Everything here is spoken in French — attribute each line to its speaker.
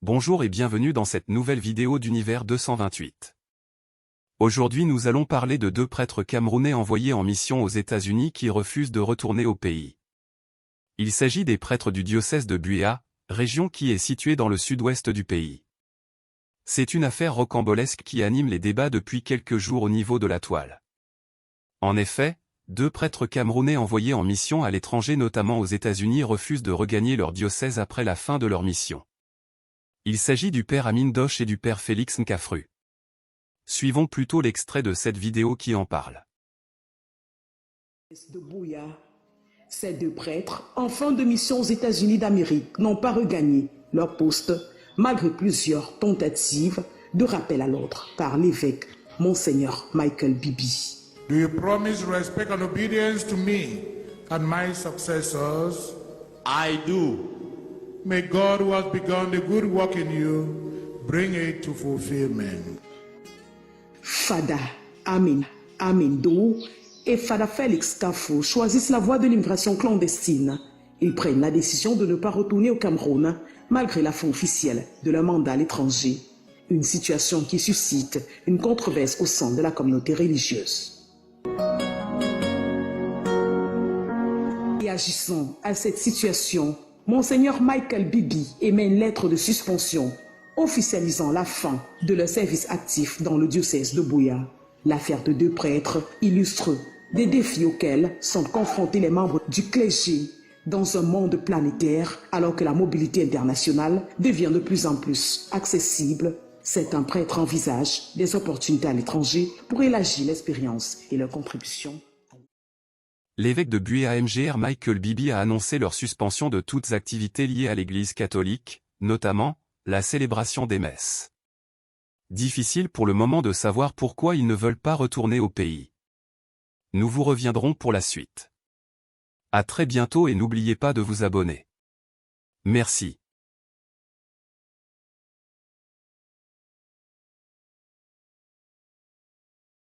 Speaker 1: Bonjour et bienvenue dans cette nouvelle vidéo d'Univers 228. Aujourd'hui nous allons parler de deux prêtres camerounais envoyés en mission aux États-Unis qui refusent de retourner au pays. Il s'agit des prêtres du diocèse de Buea, région qui est située dans le sud-ouest du pays. C'est une affaire rocambolesque qui anime les débats depuis quelques jours au niveau de la toile. En effet, deux prêtres camerounais envoyés en mission à l'étranger notamment aux États-Unis refusent de regagner leur diocèse après la fin de leur mission. Il s'agit du père Amine Doche et du père Félix Nkafru. Suivons plutôt l'extrait de cette vidéo qui en parle.
Speaker 2: De Buea, ces deux prêtres, en fin de mission aux États-Unis d'Amérique, n'ont pas regagné leur poste malgré plusieurs tentatives de rappel à l'ordre par l'évêque Monseigneur Michael Bibi.
Speaker 3: Do you promise respect and obedience to me and my successors?
Speaker 4: I do.
Speaker 3: May God who has begun the good work in you bring it to fulfillment.
Speaker 2: Fada Amine Do et Fada Félix Nkafru choisissent la voie de l'immigration clandestine. Ils prennent la décision de ne pas retourner au Cameroun malgré la fin officielle de leur mandat à l'étranger. Une situation qui suscite une controverse au sein de la communauté religieuse. Réagissant à cette situation, Monseigneur Michael Bibi émet une lettre de suspension officialisant la fin de leur service actif dans le diocèse de Buea. L'affaire de deux prêtres illustre des défis auxquels sont confrontés les membres du clergé dans un monde planétaire alors que la mobilité internationale devient de plus en plus accessible. Certains prêtres envisagent des opportunités à l'étranger pour élargir l'expérience et leur contribution.
Speaker 1: L'évêque de Buea Mgr Michael Bibi a annoncé leur suspension de toutes activités liées à l'Église catholique, notamment la célébration des messes. Difficile pour le moment de savoir pourquoi ils ne veulent pas retourner au pays. Nous vous reviendrons pour la suite. À très bientôt et n'oubliez pas de vous abonner. Merci.